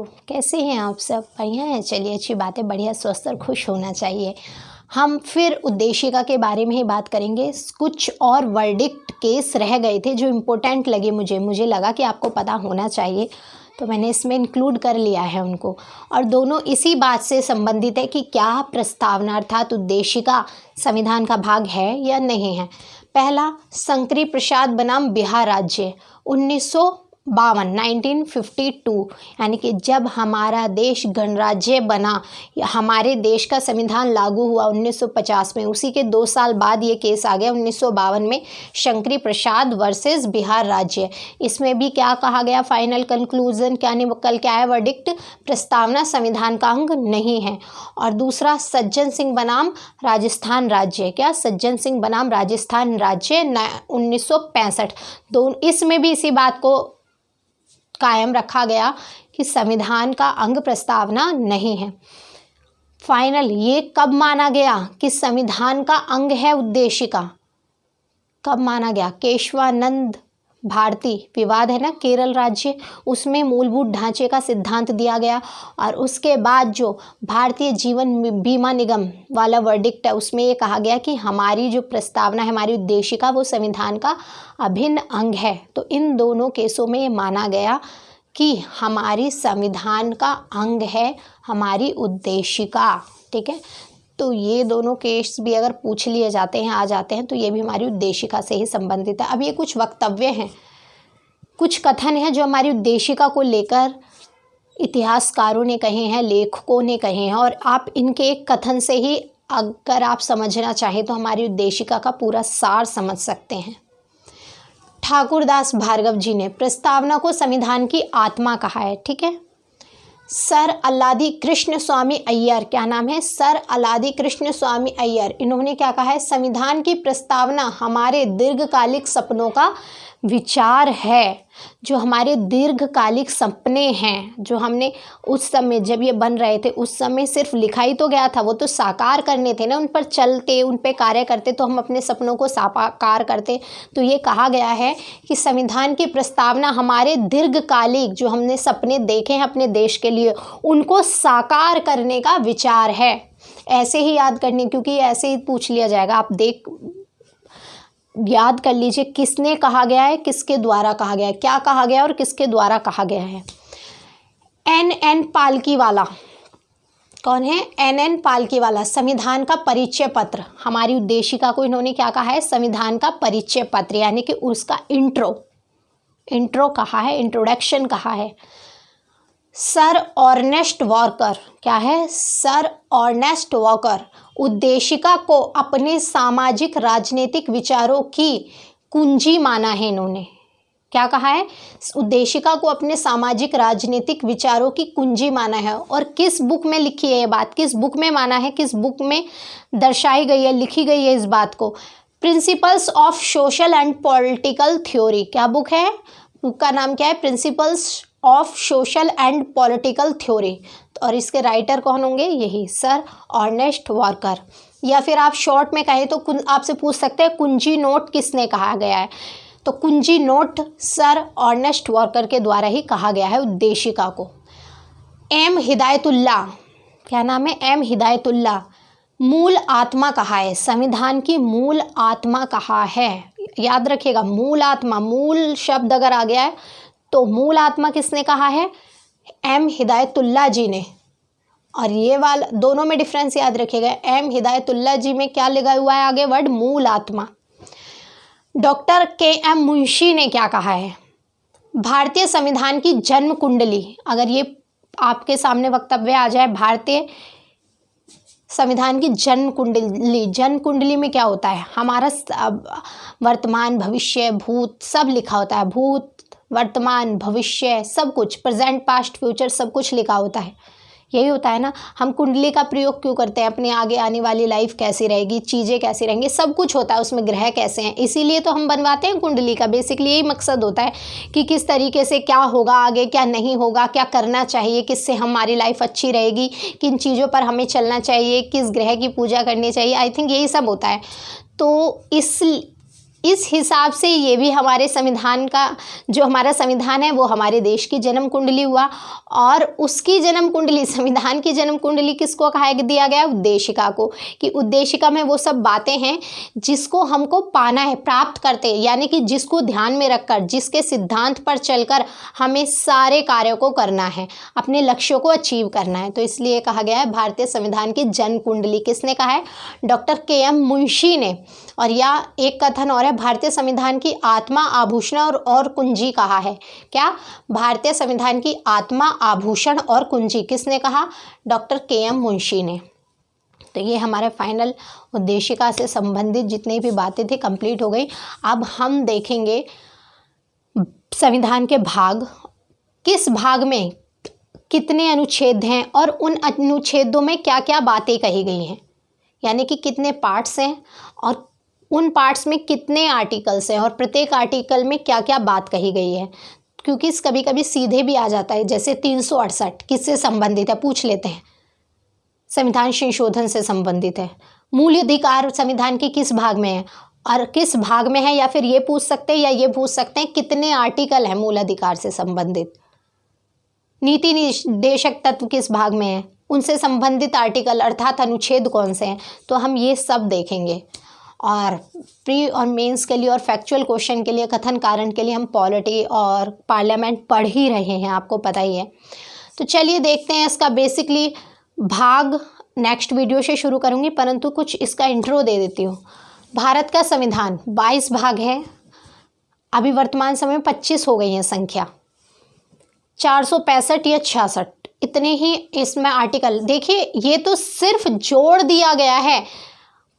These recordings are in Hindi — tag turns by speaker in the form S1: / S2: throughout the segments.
S1: हेलो, कैसे हैं आप सब? बढ़िया हैं? चलिए, अच्छी बात है। बढ़िया, स्वस्थ और खुश होना चाहिए। हम फिर उद्देशिका के बारे में ही बात करेंगे। कुछ और वर्डिक्ट केस रह गए थे जो इम्पोर्टेंट लगे मुझे लगा कि आपको पता होना चाहिए, तो मैंने इसमें इंक्लूड कर लिया है उनको। और दोनों इसी बात से संबंधित है कि क्या प्रस्तावना अर्थात उद्देशिका संविधान का भाग है या नहीं है। पहला, शंकरी प्रसाद बनाम बिहार राज्य 1952 यानी कि जब हमारा देश गणराज्य बना, हमारे देश का संविधान लागू हुआ 1950 में, उसी के 2 साल बाद ये केस आ गया 1952 में, शंकरी प्रसाद वर्सेस बिहार राज्य। इसमें भी क्या कहा गया, फाइनल कंक्लूजन क्या है वर्डिक्ट, प्रस्तावना संविधान का अंग नहीं है। और दूसरा, सज्जन सिंह बनाम राजस्थान राज्य, क्या सज्जन सिंह बनाम राजस्थान राज्य 1965, दोनों इसमें भी इसी बात को कायम रखा गया कि संविधान का अंग प्रस्तावना नहीं है। फाइनल, ये कब माना गया कि संविधान का अंग है उद्देशिका, कब माना गया? केशवानंद भारती विवाद है ना, केरल राज्य, उसमें मूलभूत ढांचे का सिद्धांत दिया गया। और उसके बाद जो भारतीय जीवन बीमा निगम वाला वर्डिक्ट है, उसमें ये कहा गया कि हमारी जो प्रस्तावना है, हमारी उद्देशिका, वो संविधान का अभिन्न अंग है। तो इन दोनों केसों में ये माना गया कि हमारी संविधान का अंग है हमारी उद्देशिका। ठीक है, तो ये दोनों केस भी अगर पूछ लिए जाते हैं, आ जाते हैं, तो ये भी हमारी उद्देशिका से ही संबंधित है। अब ये कुछ वक्तव्य हैं, कुछ कथन हैं जो हमारी उद्देशिका को लेकर इतिहासकारों ने कहे हैं, लेखकों ने कहे हैं, और आप इनके एक कथन से ही अगर आप समझना चाहें तो हमारी उद्देशिका का पूरा सार समझ सकते हैं। ठाकुरदास भार्गव जी ने प्रस्तावना को संविधान की आत्मा कहा है। ठीक है, सर अल्लादी कृष्ण स्वामी अय्यर, क्या नाम है, सर अल्लादी कृष्ण स्वामी अय्यर, इन्होंने क्या कहा है, संविधान की प्रस्तावना हमारे दीर्घकालिक सपनों का विचार है। जो हमारे दीर्घकालिक सपने हैं, जो हमने उस समय जब ये बन रहे थे, उस समय सिर्फ लिखा ही तो गया था, वो तो साकार करने थे ना, उन पर चलते, उन पे कार्य करते तो हम अपने सपनों को साकार करते। तो ये कहा गया है कि संविधान की प्रस्तावना हमारे दीर्घकालिक जो हमने सपने देखे हैं अपने देश के लिए, उनको साकार करने का विचार है। ऐसे ही याद करनी, क्योंकि ऐसे ही पूछ लिया जाएगा, आप याद कर लीजिए किसने कहा गया है, किसके द्वारा कहा गया है, क्या कहा गया और किसके द्वारा कहा गया है। NN पालकीवाला, कौन है? NN पालकीवाला, संविधान का परिचय पत्र, हमारी उद्देशिका को इन्होंने क्या कहा है, संविधान का परिचय पत्र, यानी कि उसका इंट्रो कहा है, इंट्रोडक्शन कहा है। सर अर्नेस्ट वॉकर, क्या है, सर अर्नेस्ट वॉकर, उद्देशिका को अपने सामाजिक राजनीतिक विचारों की कुंजी माना है। इन्होंने क्या कहा है, उद्देशिका को अपने सामाजिक राजनीतिक विचारों की कुंजी माना है। और किस बुक में लिखी है ये बात, किस बुक में माना है, किस बुक में दर्शाई गई है, लिखी गई है इस बात को? Principles of social and political theory, क्या बुक है, बुक का नाम क्या है, principles of social and political theory. और इसके राइटर कौन होंगे, यही सर अर्नेस्ट वॉकर। या फिर आप शॉर्ट में कहें तो आपसे पूछ सकते हैं कुंजी नोट किसने कहा गया है, तो कुंजी नोट सर अर्नेस्ट वॉकर के द्वारा ही कहा गया है उद्देशिका को। M हिदायतुल्ला, क्या नाम है, M हिदायतुल्ला, मूल आत्मा कहा है, संविधान की मूल आत्मा कहा है। याद रखिएगा, मूल आत्मा, मूल शब्द अगर आ गया है तो मूल आत्मा किसने कहा है, M हिदायतुल्ला जी ने। और ये वाला दोनों में डिफरेंस याद रखिएगा, M हिदायतुल्ला जी में क्या लगा हुआ है आगे वर्ड, मूल आत्मा। डॉक्टर KM मुंशी ने क्या कहा है, भारतीय संविधान की जन्म कुंडली, अगर ये आपके सामने वक्तव्य आ जाए, भारतीय संविधान की जन्म कुंडली में क्या होता है, हमारा वर्तमान भविष्य भूत सब लिखा होता है, भूत वर्तमान भविष्य सब कुछ, प्रेजेंट पास्ट फ्यूचर सब कुछ लिखा होता है, यही होता है ना। हम कुंडली का प्रयोग क्यों करते हैं, अपने आगे आने वाली लाइफ कैसी रहेगी, चीज़ें कैसी रहेंगी, सब कुछ होता है उसमें, ग्रह कैसे हैं, इसीलिए तो हम बनवाते हैं कुंडली का। बेसिकली यही मकसद होता है कि किस तरीके से क्या होगा आगे, क्या नहीं होगा, क्या करना चाहिए, किससे हमारी लाइफ अच्छी रहेगी, किन चीज़ों पर हमें चलना चाहिए, किस ग्रह की पूजा करनी चाहिए, आई थिंक यही सब होता है। तो इस हिसाब से ये भी हमारे संविधान का, जो हमारा संविधान है वो हमारे देश की जन्म कुंडली हुआ, और उसकी जन्म कुंडली, संविधान की जन्म कुंडली किसको कहा दिया गया? उद्देशिका को, कि उद्देशिका में वो सब बातें हैं जिसको हमको पाना है, प्राप्त करते, यानी कि जिसको ध्यान में रखकर, जिसके सिद्धांत पर चलकर हमें सारे कार्यों को करना है, अपने लक्ष्यों को अचीव करना है। तो इसलिए कहा गया है भारतीय संविधान की जन्म कुंडली। किसने कहा है? डॉक्टर KM मुंशी ने। और या एक कथन और है, भारतीय संविधान की आत्मा, आभूषण और कुंजी कहा है। क्या? भारतीय संविधान की आत्मा, आभूषण और कुंजी किसने कहा? डॉक्टर KM मुंशी ने। तो ये हमारे फाइनल उद्देशिका से संबंधित जितनी भी बातें थी कंप्लीट हो गई। अब हम देखेंगे संविधान के भाग, किस भाग में कितने अनुच्छेद हैं और उन अनुच्छेदों में क्या क्या बातें कही गई हैं, यानी कि कितने पार्ट्स हैं और उन पार्ट्स में कितने आर्टिकल्स हैं और प्रत्येक आर्टिकल में क्या क्या बात कही गई है। क्योंकि कभी कभी सीधे भी आ जाता है, जैसे 368 किससे संबंधित है, पूछ लेते हैं, संविधान संशोधन से संबंधित है। मूल अधिकार संविधान के किस भाग में है और किस भाग में है, या फिर ये पूछ सकते हैं या ये पूछ सकते हैं कितने आर्टिकल हैं मूल अधिकार से संबंधित। नीति निर्देशक तत्व किस भाग में है, उनसे संबंधित आर्टिकल अर्थात अनुच्छेद कौन से हैं। तो हम ये सब देखेंगे। और प्री और मेंस के लिए और फैक्चुअल क्वेश्चन के लिए, कथन कारण के लिए हम पॉलिटी और पार्लियामेंट पढ़ ही रहे हैं, आपको पता ही है। तो चलिए देखते हैं इसका बेसिकली भाग नेक्स्ट वीडियो से शुरू करूँगी, परंतु कुछ इसका इंट्रो दे देती हूँ। भारत का संविधान 22 भाग है, अभी वर्तमान समय में 25 हो गई है संख्या, 465 या 66 इतने ही इसमें आर्टिकल। देखिए ये तो सिर्फ जोड़ दिया गया है,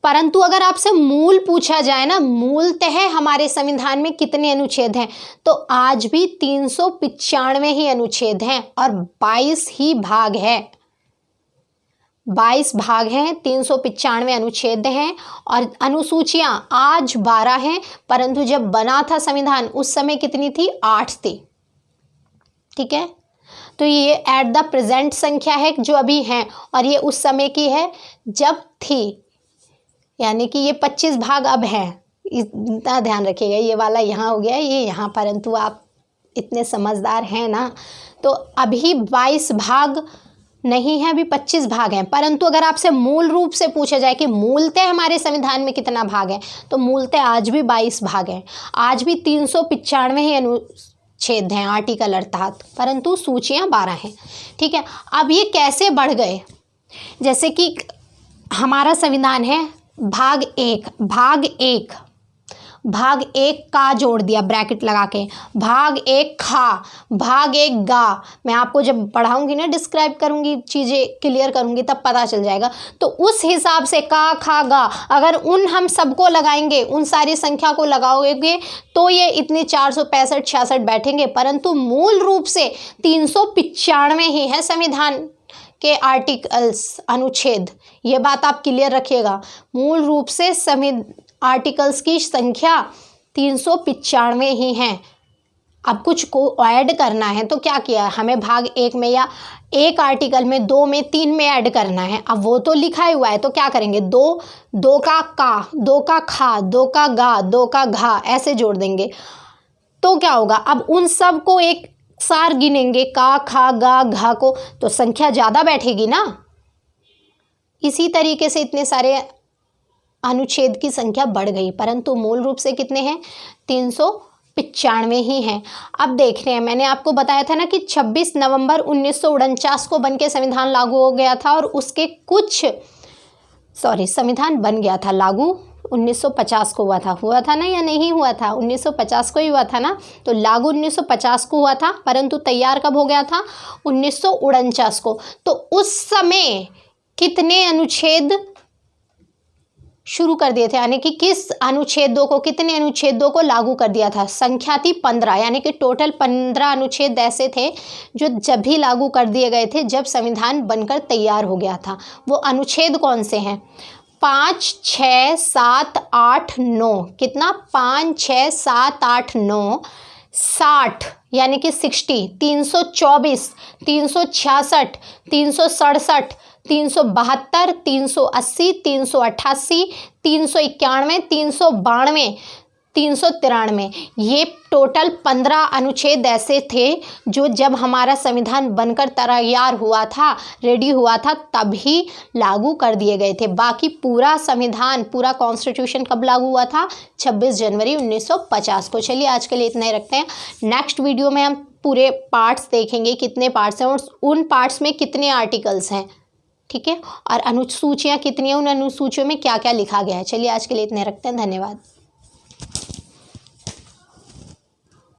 S1: परंतु अगर आपसे मूल पूछा जाए ना, मूलतः हमारे संविधान में कितने अनुच्छेद हैं, तो आज भी 395 ही अनुच्छेद हैं और 22 ही भाग है। 22 भाग हैं, 395 अनुच्छेद हैं और अनुसूचियां आज 12 हैं, परंतु जब बना था संविधान उस समय कितनी थी? 8 थी। ठीक है, तो ये एट द प्रेजेंट संख्या है जो अभी हैं, और ये उस समय की है जब थी, यानी कि ये 25 भाग अब हैं। इतना ध्यान रखिएगा, ये वाला यहाँ हो गया, ये यहाँ, परंतु आप इतने समझदार हैं ना, तो अभी 22 भाग नहीं है, अभी 25 भाग हैं। परंतु अगर आपसे मूल रूप से पूछा जाए कि मूलतः हमारे संविधान में कितना भाग है, तो मूलतः आज भी 22 भाग हैं, आज भी 395 ही अनुच्छेद हैं आर्टिकल अर्थात, परंतु सूचियाँ 12 हैं। ठीक है, अब ये कैसे बढ़ गए? जैसे कि हमारा संविधान है भाग एक का जोड़ दिया ब्रैकेट लगा के, भाग 1 खा, भाग 1 गा। मैं आपको जब पढ़ाऊंगी ना, डिस्क्राइब करूंगी, चीज़ें क्लियर करूंगी, तब पता चल जाएगा। तो उस हिसाब से का, खा, गा, अगर उन हम सबको लगाएंगे, उन सारी संख्या को लगाओगे तो ये इतने 465 66 बैठेंगे, परंतु मूल रूप से 395 ही है संविधान के आर्टिकल्स, अनुच्छेद। ये बात आप क्लियर रखिएगा, मूल रूप से आर्टिकल्स की संख्या 395 ही हैं। अब कुछ को ऐड करना है तो क्या किया, हमें भाग 1 में या एक आर्टिकल में, 2 में, 3 में ऐड करना है। अब वो तो लिखा ही हुआ है, तो क्या करेंगे, 2 का का, 2 का खा, 2 का गा, 2 का घा, ऐसे जोड़ देंगे। तो क्या होगा, अब उन सब को एक सार गिनेंगे, का, खा, गा, घा को, तो संख्या ज़्यादा बैठेगी ना। इसी तरीके से इतने सारे अनुच्छेद की संख्या बढ़ गई, परंतु मूल रूप से कितने हैं? 395 ही हैं। अब देख रहे हैं, मैंने आपको बताया था ना कि 26 नवंबर 1949 को बनके संविधान लागू हो गया था, और उसके संविधान बन गया था लागू 1950 को हुआ था ना, या नहीं हुआ था? 1950 को ही हुआ था ना, तो लागू 1950 को हुआ था, परंतु तैयार कब हो गया था? 1949 को। तो उस समय कितने अनुच्छेद शुरू कर दिए थे, यानी कि कितने अनुच्छेदों को लागू कर दिया था? संख्या थी 15, यानी कि टोटल 15 अनुच्छेद ऐसे थे जो जब भी लागू कर दिए गए थे जब संविधान बनकर तैयार हो गया था। वो अनुच्छेद कौन से हैं? 5, 6, 7, 8, 9। कितना? 5, 6, 7, 8, 9, 60 यानी कि 60, 324, 366, 367, 372, 380, 388, 391, 392, 393। ये टोटल 15 अनुच्छेद ऐसे थे जो जब हमारा संविधान बनकर तैयार हुआ था, रेडी हुआ था, तभी लागू कर दिए गए थे। बाकी पूरा संविधान, पूरा कॉन्स्टिट्यूशन कब लागू हुआ था? 26 जनवरी 1950 को। चलिए आज के लिए इतना ही रखते हैं। नेक्स्ट वीडियो में हम पूरे पार्ट्स देखेंगे, कितने पार्ट्स हैं और उन पार्ट्स में कितने आर्टिकल्स हैं, ठीक है, और अनुसूचियाँ कितनी हैं, उन अनुसूचियों में क्या क्या लिखा गया है। चलिए आज के लिए इतने रखते हैं। धन्यवाद।